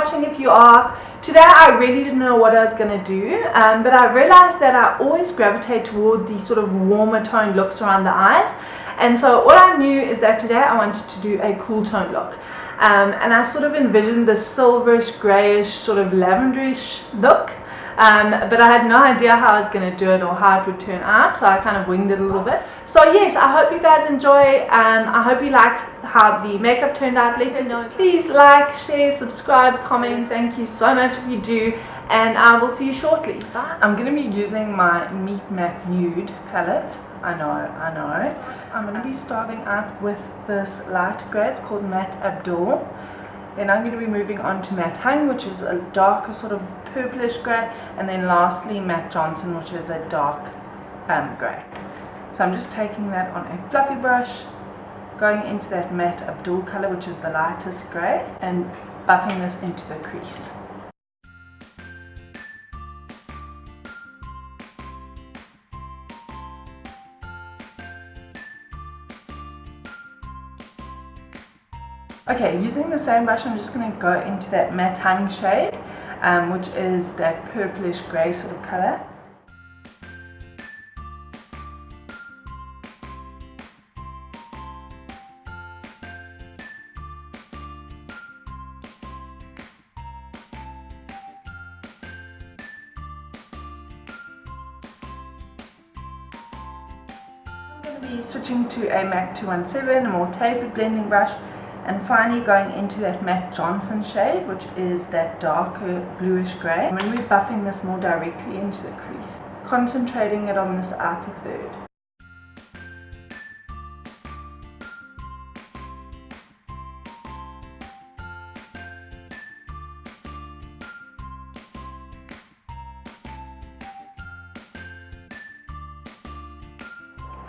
watching if you are. Today I really didn't know what I was going to do, but I realized that I always gravitate toward these sort of warmer toned looks around the eyes, and so all I knew is that today I wanted to do a cool tone look, and I sort of envisioned this silverish, greyish, sort of lavenderish look. But I had no idea how I was going to do it or how it would turn out, so I kind of winged it a little bit. So yes, I hope you guys enjoy. I hope you like how the makeup turned out. Let me know. Please like, share, subscribe, comment. Thank you so much if you do, and I will see you shortly. Bye. I'm going to be using my Meet Matte Nude palette. I know. I'm going to be starting out with this light grey. It's called Matte Abdul. Then I'm going to be moving on to Matte Hung, which is a darker sort of purplish grey, and then lastly Matte Johnson, which is a dark grey. So I'm just taking that on a fluffy brush, going into that Matte Abdul colour, which is the lightest grey, and buffing this into the crease. Okay, using the same brush, I'm just going to go into that Matte Hung shade, which is that purplish grey sort of colour. I'm going to be switching to a MAC 217, a more tapered blending brush, and finally going into that Matte Johnson shade, which is that darker bluish grey. I'm going to be buffing this more directly into the crease, concentrating it on this outer third.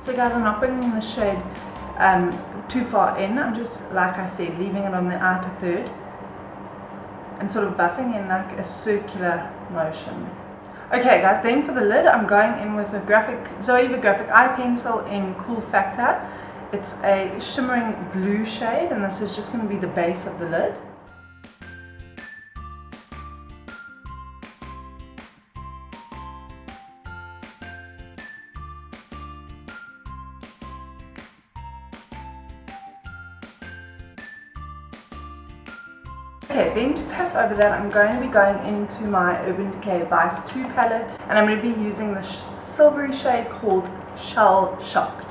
So guys, I'm not bringing the shade too far in. I'm just, like I said, leaving it on the outer third and sort of buffing in like a circular motion. Okay guys, then for the lid, I'm going in with a Zoeva Graphic Eye Pencil in Cool Factor. It's a shimmering blue shade, and this is just going to be the base of the lid. Okay, then to pat over that, I'm going to be going into my Urban Decay Vice 2 palette, and I'm going to be using the silvery shade called Shell Shocked.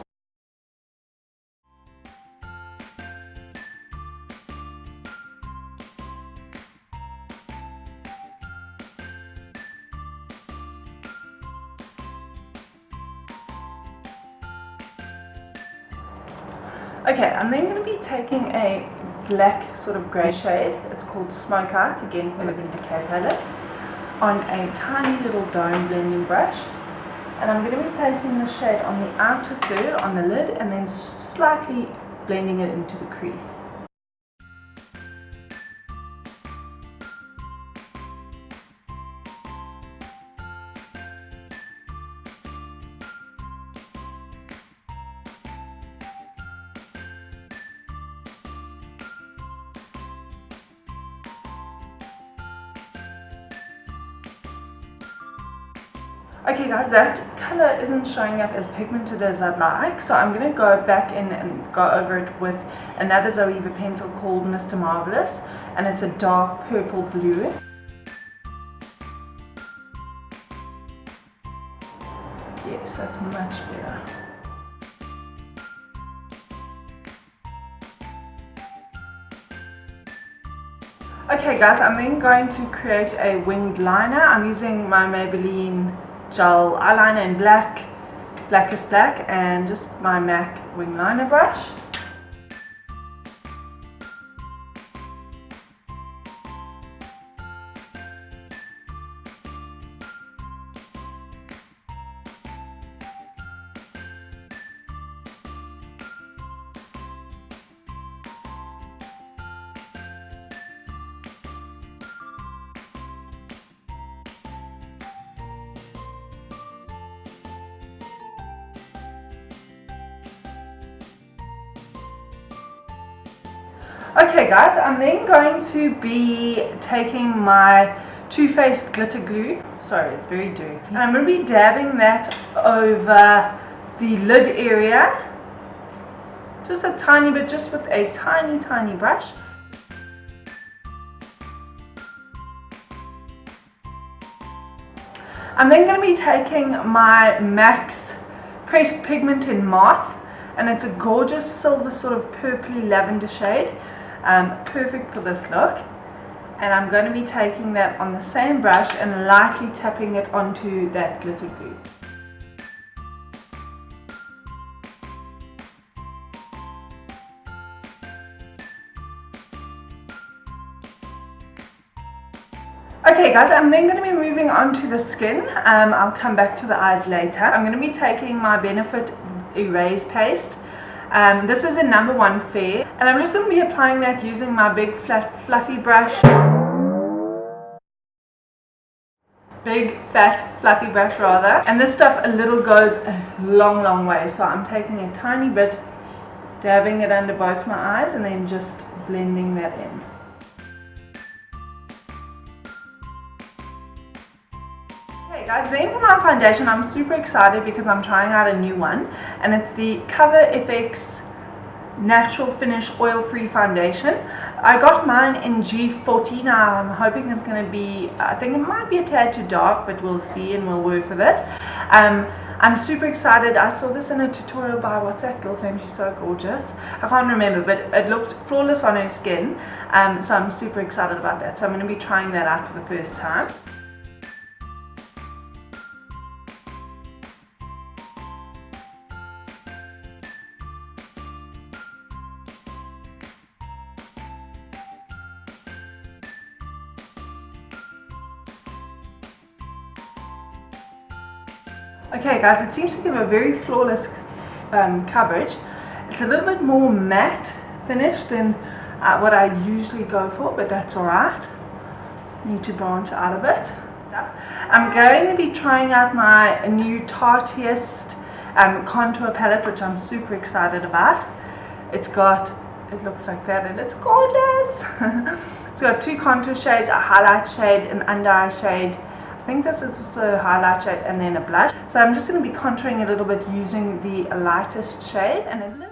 Okay, I'm then going to be taking a black sort of grey shade, it's called Smoke Out, again from the Urban Decay palette, on a tiny little dome blending brush, and I'm going to be placing the shade on the outer third on the lid, and then slightly blending it into the crease. Okay guys, that colour isn't showing up as pigmented as I'd like, so I'm going to go back in and go over it with another Zoeva pencil called Mr. Marvelous, and it's a dark purple blue. Yes, that's much better. Okay guys, I'm then going to create a winged liner. I'm using my Maybelline gel eyeliner in blackest black, and just my MAC wing liner brush. Okay guys, I'm then going to be taking my Too Faced glitter glue. Sorry, it's very dirty. And I'm going to be dabbing that over the lid area. Just a tiny bit, just with a tiny brush. I'm then going to be taking my MAC's Pressed Pigment in Moth, and it's a gorgeous silver sort of purpley lavender shade, perfect for this look. And I'm going to be taking that on the same brush and lightly tapping it onto that glitter glue. Okay guys, I'm then going to be moving on to the skin. I'll come back to the eyes later. I'm going to be taking my Benefit Erase Paste. This is a number 1 Fair, and I'm just going to be applying that using my big flat fluffy brush. Big fat fluffy brush rather. And this stuff a little goes a long way, so I'm taking a tiny bit, dabbing it under both my eyes, and then just blending that in. Okay guys, then for my foundation, I'm super excited because I'm trying out a new one, and it's the Cover FX Natural Finish Oil Free Foundation. I got mine in G40. Now I'm hoping it's going to be, I think it might be a tad too dark, but we'll see and we'll work with it. I'm super excited. I saw this in a tutorial by, what's that girl's name? She's so gorgeous. I can't remember, but it looked flawless on her skin. So I'm super excited about that. So I'm going to be trying that out for the first time. Okay guys, it seems to give a very flawless coverage. It's a little bit more matte finish than what I usually go for, but that's alright. Need to branch out a bit. I'm going to be trying out my new Tartiest contour palette, which I'm super excited about. It looks like that, and it's gorgeous. It's got 2 contour shades, a highlight shade, an under eye shade. I think this is also a highlight shade, and then a blush. So I'm just going to be contouring a little bit using the lightest shade and a little.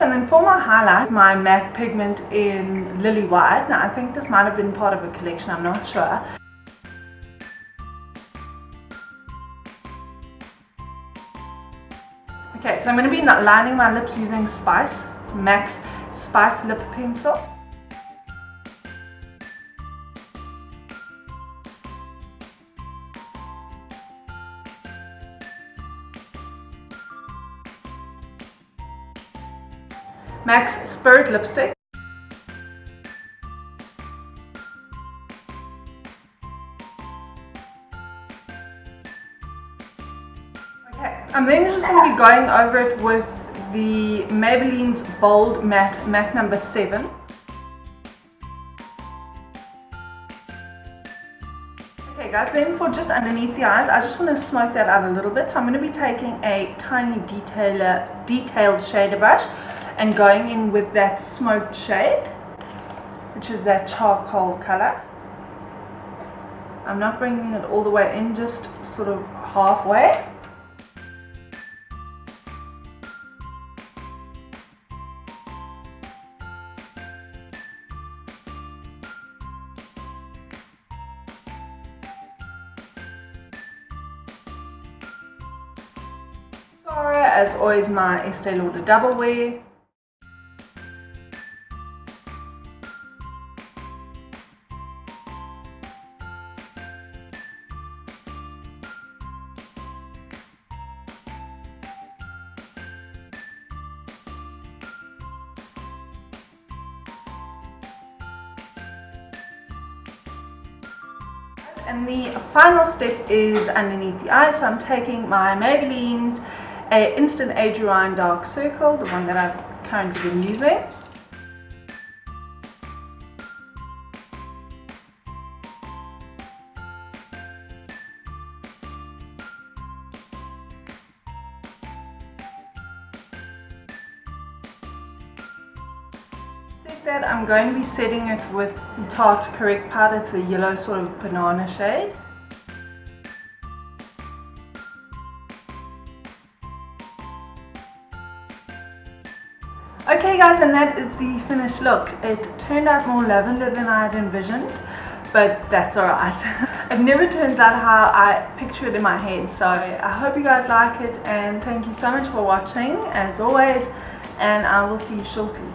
And then for my highlight, my MAC pigment in Lily White. Now I think this might have been part of a collection, I'm not sure. Okay, so I'm going to be lining my lips using MAC's Spice Lip Pencil. MAC's Spirit Lipstick. Okay, I'm then just going to be going over it with the Maybelline's Bold Matte number 7. Okay guys, then for just underneath the eyes, I just want to smoke that out a little bit. So I'm going to be taking a tiny detailed shader brush and going in with that smoked shade, which is that charcoal color. I'm not bringing it all the way in, just sort of halfway. As always, my Estee Lauder Double Wear. And the final step is underneath the eyes. So I'm taking my Maybelline's Instant Age Rewind Dark Circle, the one that I've currently been using. That I'm going to be setting it with the Tarte Correct powder. It's a yellow sort of banana shade. Okay guys, and that is the finished look. It turned out more lavender than I had envisioned, but that's alright. It never turns out how I picture it in my head, so I hope you guys like it, and thank you so much for watching as always, and I will see you shortly.